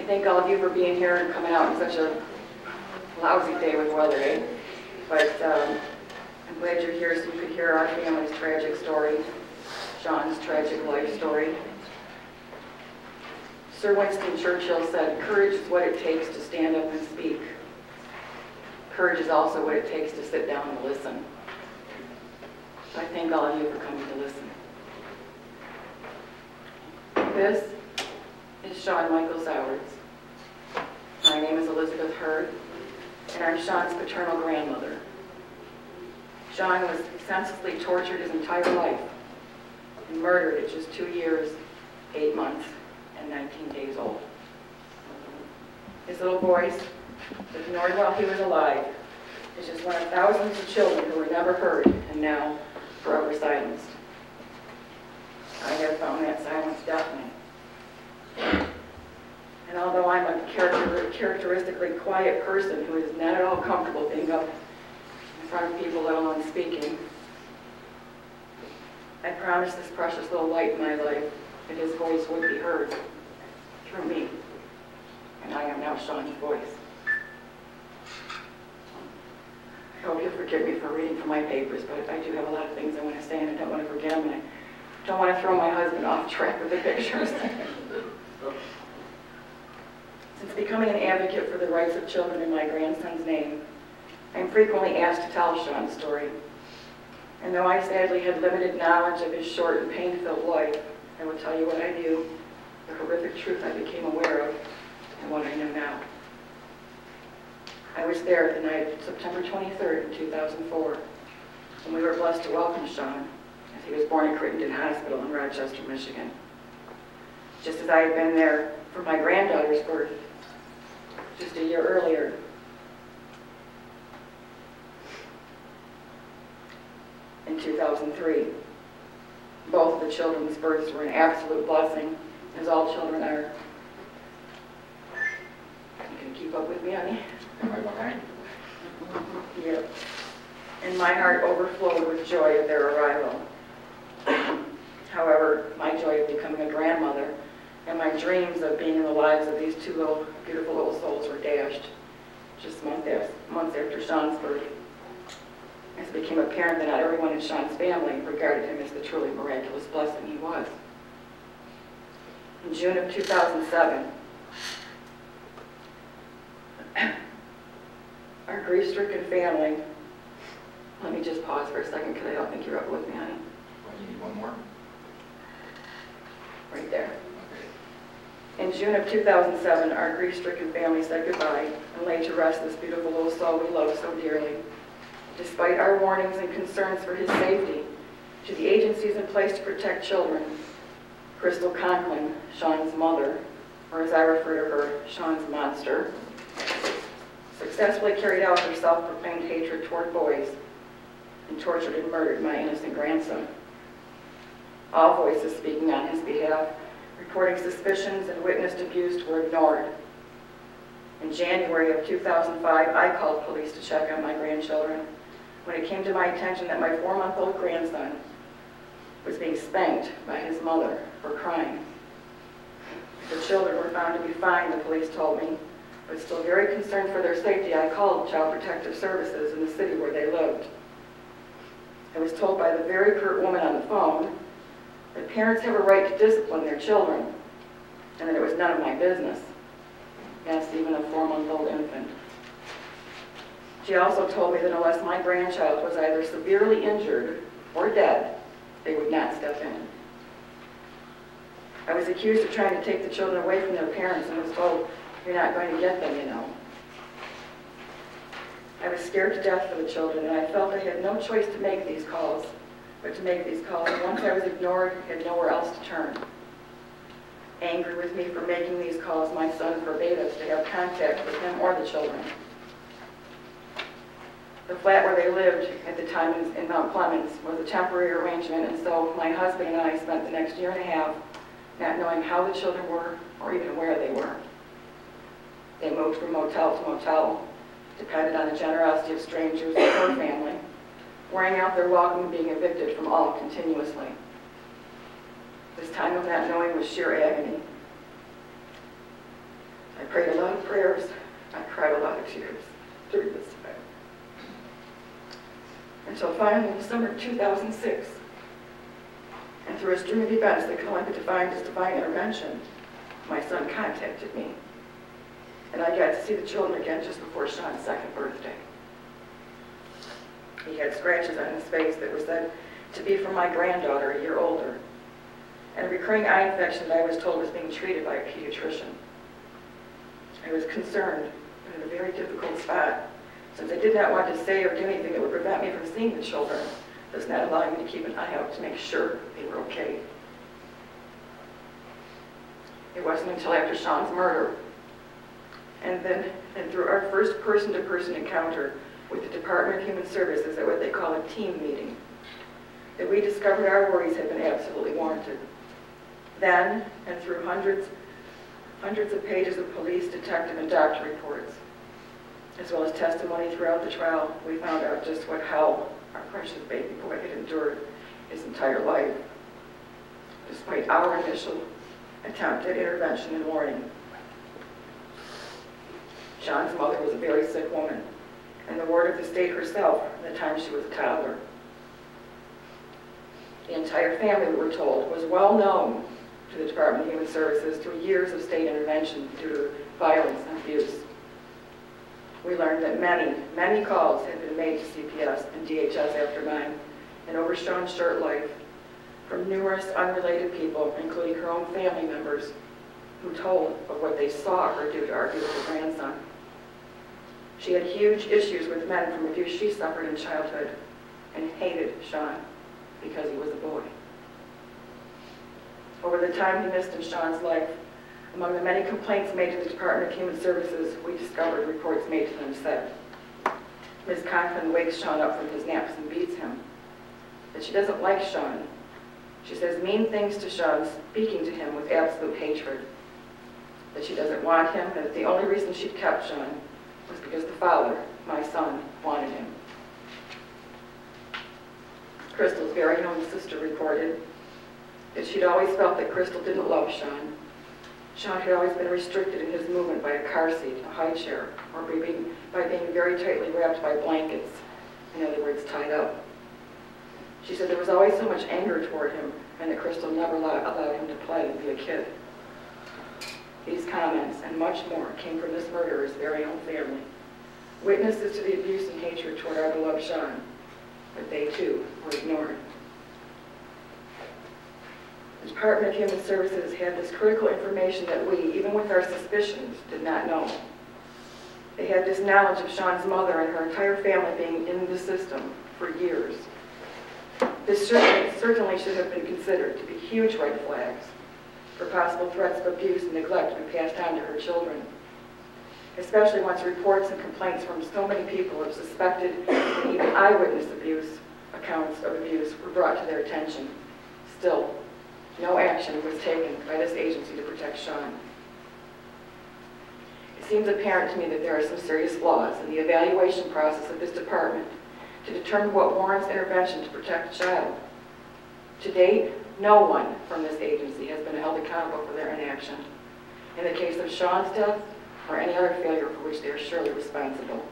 thank all of you for being here and coming out on such a lousy day with weather, eh? But I'm glad you're here so you could hear our family's tragic story, Sean's tragic life story. Sir Winston Churchill said, "Courage is what it takes to stand up and speak. Courage is also what it takes to sit down and listen." So I thank all of you for coming to listen. This is Sean Michael Sowards. My name is Elizabeth Hurd, and I'm Sean's paternal grandmother. Sean was senselessly tortured his entire life and murdered at just 2 years, 8 months, and 19 days old. His little voice, ignored while he was alive, is just one of thousands of children who were never heard and now forever silenced. I have found that silence deafening. And although I'm a characteristically quiet person who is not at all comfortable being up in front of people, let alone speaking, I promised this precious little light in my life that his voice would be heard through me. And I am now Sean's voice. I hope you'll forgive me for reading from my papers, but I do have a lot of things I want to say and I don't want to forget them, and I don't want to throw my husband off track with the pictures. Since becoming an advocate for the rights of children in my grandson's name, I'm frequently asked to tell Sean's story. And though I sadly had limited knowledge of his short and pain-filled life, I will tell you what I knew, the horrific truth I became aware of, and what I know now. I was there the night of September 23rd, 2004, when we were blessed to welcome Sean as he was born at Crittenden Hospital in Rochester, Michigan. Just as I had been there for my granddaughter's birth just a year earlier. In 2003. Both of the children's births were an absolute blessing, as all children are. You can keep up with me, honey? Am I behind? Yep. And my heart overflowed with joy of their arrival. However, my joy of becoming a grandmother and my dreams of being in the lives of these two beautiful little souls were dashed just months after Sean's birth, as it became apparent that not everyone in Sean's family regarded him as the truly miraculous blessing he was. In June of 2007, our grief-stricken family, let me just pause for a second because I don't think you're up with me, honey. Well, you need one more? Right there. Okay. In June of 2007, our grief-stricken family said goodbye and laid to rest this beautiful little soul we love so dearly. Despite our warnings and concerns for his safety to the agencies in place to protect children, Crystal Conklin, Sean's mother, or as I refer to her, Sean's monster, successfully carried out her self-proclaimed hatred toward boys and tortured and murdered my innocent grandson. All voices speaking on his behalf, reporting suspicions and witnessed abuse were ignored. In January of 2005, I called police to check on my grandchildren when it came to my attention that my 4-month-old grandson was being spanked by his mother for crying. The children were found to be fine, the police told me, but still very concerned for their safety, I called Child Protective Services in the city where they lived. I was told by the very pert woman on the phone that parents have a right to discipline their children and that it was none of my business. Yes, even a 4-month-old infant. She also told me that unless my grandchild was either severely injured or dead, they would not step in. I was accused of trying to take the children away from their parents and was told, "You're not going to get them, you know." I was scared to death for the children, and I felt I had no choice to make these calls, but to make these calls. And once I was ignored, I had nowhere else to turn. Angry with me for making these calls, my son forbade us to have contact with him or the children. The flat where they lived at the time in Mount Clemens was a temporary arrangement, and so my husband and I spent the next year and a half not knowing how the children were or even where they were. They moved from motel to motel, depended on the generosity of strangers or her family, wearing out their welcome and being evicted from all continuously. This time of not knowing was sheer agony. I prayed a lot of prayers. I cried a lot of tears during this time. Until finally, in the summer of 2006, and through a string of events that can only be defined as divine intervention, my son contacted me. And I got to see the children again just before Sean's second birthday. He had scratches on his face that were said to be from my granddaughter, a year older, and a recurring eye infection that I was told was being treated by a pediatrician. I was concerned, but in a very difficult spot, since I did not want to say or do anything that would prevent me from seeing the children, thus not allowing me to keep an eye out to make sure they were okay. It wasn't until after Sean's murder, and through our first person-to-person encounter with the Department of Human Services at what they call a team meeting, that we discovered our worries had been absolutely warranted. Then, and through hundreds of pages of police, detective, and doctor reports, as well as testimony throughout the trial, we found out just what hell our precious baby boy had endured his entire life, despite our initial attempt at intervention and warning. Sean's mother was a very sick woman, and the ward of the state herself at the time she was a toddler. The entire family, we were told, was well known to the Department of Human Services through years of state intervention due to violence and abuse. We learned that many calls had been made to CPS and DHS after mine, and over Sean's short life, from numerous unrelated people, including her own family members, who told of what they saw her do to our beautiful grandson. She had huge issues with men from abuse she suffered in childhood, and hated Sean because he was a boy. Over the time he missed in Sean's life, among the many complaints made to the Department of Human Services, we discovered reports made to them said, Ms. Conklin wakes Sean up from his naps and beats him, that she doesn't like Sean. She says mean things to Sean, speaking to him with absolute hatred, that she doesn't want him, and that the only reason she'd kept Sean was because the father, my son, wanted him. Crystal's very own sister reported that she'd always felt that Crystal didn't love Sean. Sean had always been restricted in his movement by a car seat, a high chair, or by being very tightly wrapped by blankets, in other words, tied up. She said there was always so much anger toward him, and that Crystal never allowed him to play and be a kid. These comments, and much more, came from this murderer's very own family, witnesses to the abuse and hatred toward our beloved Sean, but they too were ignored. The Department of Human Services had this critical information that we, even with our suspicions, did not know. They had this knowledge of Sean's mother and her entire family being in the system for years. This certainly should have been considered to be huge red flags for possible threats of abuse and neglect to be passed on to her children, especially once reports and complaints from so many people of suspected and even eyewitness accounts of abuse were brought to their attention. Still, no action was taken by this agency to protect Sean. It seems apparent to me that there are some serious flaws in the evaluation process of this department to determine what warrants intervention to protect a child. To date, no one from this agency has been held accountable for their inaction in the case of Sean's death or any other failure for which they are surely responsible.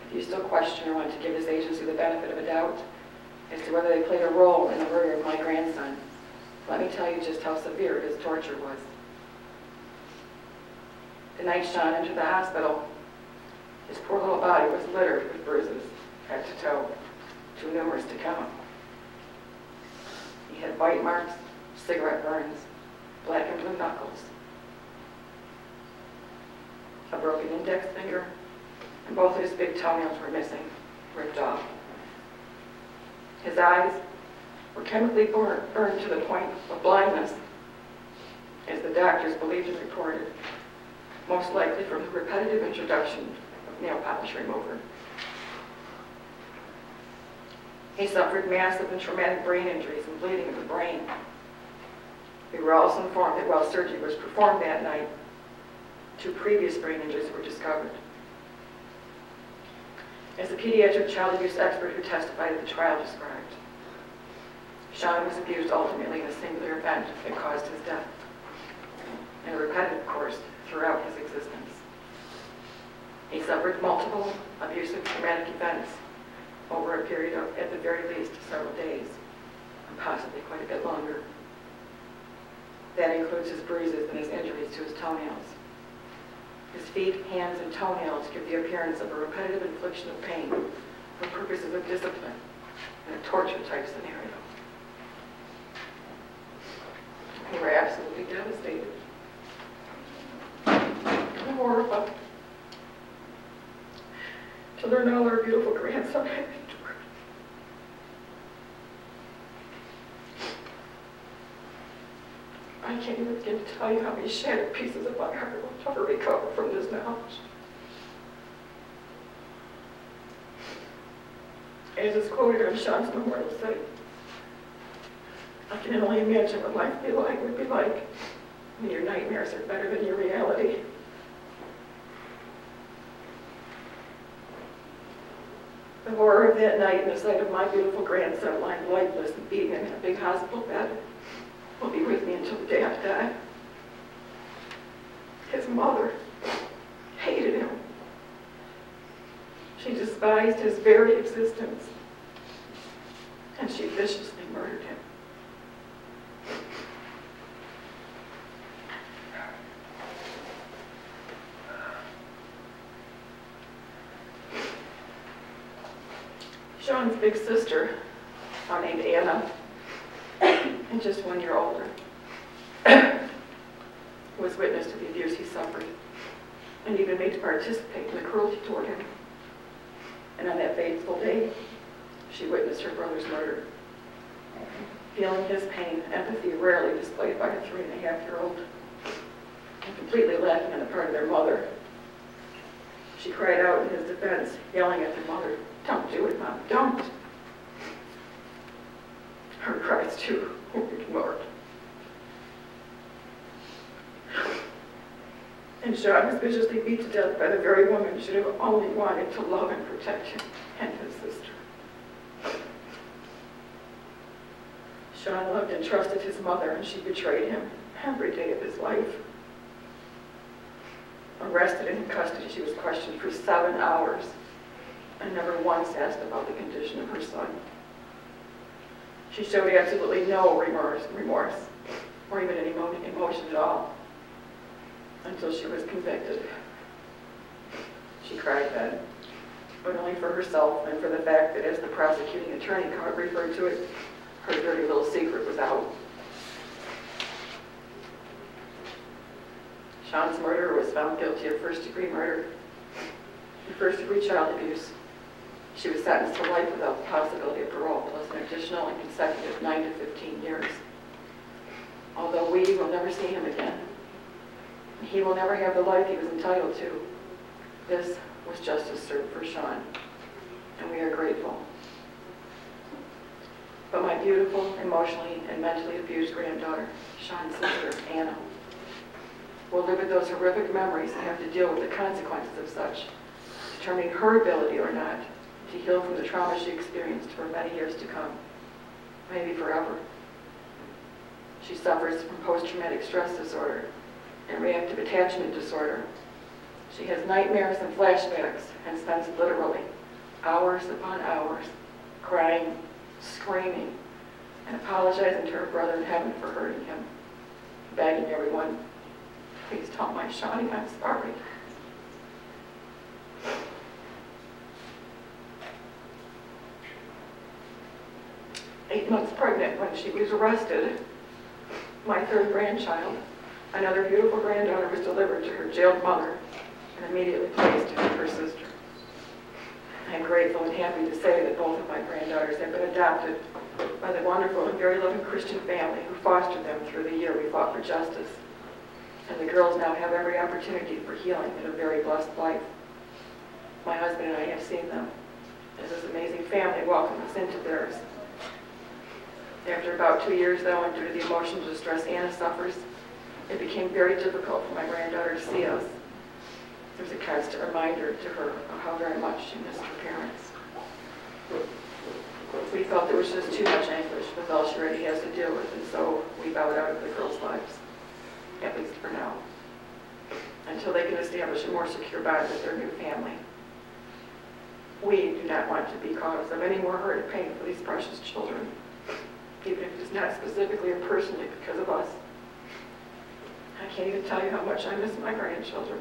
If you still question or want to give this agency the benefit of a doubt as to whether they played a role in the murder of my grandson, let me tell you just how severe his torture was. The night Sean entered the hospital, his poor little body was littered with bruises, head to toe, too numerous to count. He had bite marks, cigarette burns, black and blue knuckles, a broken index finger, and both of his big toenails were missing, ripped off. His eyes were chemically burned to the point of blindness, as the doctors believed and reported, most likely from the repetitive introduction of nail polish remover. He suffered massive and traumatic brain injuries and bleeding of the brain. We were also informed that while surgery was performed that night, 2 previous brain injuries were discovered. As the pediatric child abuse expert who testified at the trial described, Sean was abused ultimately in a singular event that caused his death, in a repetitive course throughout his existence. He suffered multiple abusive traumatic events over a period of, at the very least, several days, and possibly quite a bit longer. That includes his bruises and his injuries to his toenails. His feet, hands, and toenails give the appearance of a repetitive infliction of pain for purposes of discipline in a torture-type scenario. They were absolutely devastated. And horrified to learn all our beautiful grandson had endured. I can't even begin to tell you how many shattered pieces of my heart will never recover from this knowledge. As is quoted on Sean's memorial site, I can only imagine what life would be like when your nightmares are better than your reality. The horror of that night and the sight of my beautiful grandson lying lifeless and beaten in a big hospital bed will be with me until the day I die. His mother hated him. She despised his very existence, and she viciously murdered him. Sean's big sister, named Anna, and just 1 year older, was witness to the abuse he suffered, and even made to participate in the cruelty toward him. And on that fateful day, she witnessed her brother's murder. Feeling his pain, empathy rarely displayed by a 3.5-year-old, and completely lacking on the part of their mother, she cried out in his defense, yelling at their mother, "Don't do it, Mom, don't!" Her cries, too, were ignored. And Sean was viciously beat to death by the very woman who should have only wanted to love and protect him and his sister. Sean loved and trusted his mother, and she betrayed him every day of his life. Arrested and in custody, she was questioned for 7 hours and never once asked about the condition of her son. She showed absolutely no remorse or even any emotion at all until she was convicted. She cried then, but only for herself and for the fact that, as the prosecuting attorney referred to it, her dirty little secret was out. Sean's murderer was found guilty of first-degree murder and first-degree child abuse. She was sentenced to life without the possibility of parole, plus an additional and consecutive 9 to 15 years. Although we will never see him again, he will never have the life he was entitled to. This was justice served for Sean, and we are grateful. But my beautiful, emotionally and mentally abused granddaughter, Sean's sister, Anna, will live with those horrific memories and have to deal with the consequences of such, determining her ability or not to heal from the trauma she experienced for many years to come, maybe forever. She suffers from post-traumatic stress disorder and reactive attachment disorder. She has nightmares and flashbacks and spends literally hours upon hours crying, screaming, and apologizing to her brother in heaven for hurting him, begging everyone, "Please tell my Shawnee I'm sorry." Eight months pregnant when she was arrested, my third grandchild, another beautiful granddaughter, was delivered to her jailed mother and immediately placed with her sister. I am grateful and happy to say that both of my granddaughters have been adopted by the wonderful and very loving Christian family who fostered them through the year we fought for justice. And the girls now have every opportunity for healing and a very blessed life. My husband and I have seen them as this amazing family welcomed us into theirs. After about 2 years, though, and due to the emotional distress Anna suffers, it became very difficult for my granddaughter to see us. There was a constant reminder to her of how very much she missed her parents. We felt there was just too much anguish with all she already has to deal with, and so we bowed out of the girls' lives, at least for now. until they can establish a more secure bond with their new family. We do not want to be cause of any more hurt or pain for these precious children, even if it's not specifically or personally because of us. I can't even tell you how much I miss my grandchildren,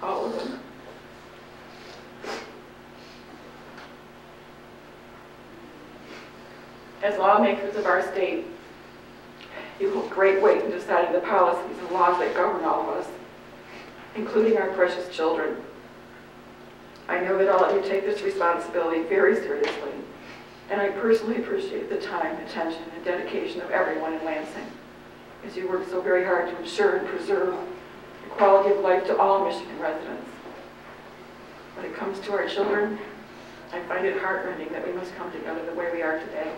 all of them. As lawmakers of our state, you hold great weight in deciding the policies and laws that govern all of us, including our precious children. I know that all of you take this responsibility very seriously, and I personally appreciate the time, attention, and dedication of everyone in Lansing, as you work so very hard to ensure and preserve the quality of life to all Michigan residents. When it comes to our children, I find it heartrending that we must come together the way we are today,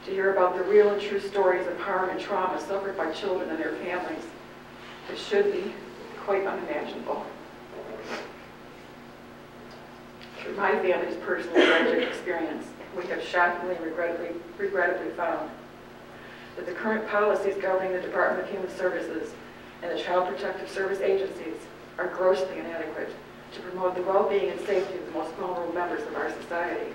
to hear about the real and true stories of harm and trauma suffered by children and their families. It should be quite unimaginable. Through my family's personal tragic experience, we have shockingly and regrettably found that the current policies governing the Department of Human Services and the Child Protective Service agencies are grossly inadequate to promote the well-being and safety of the most vulnerable members of our society.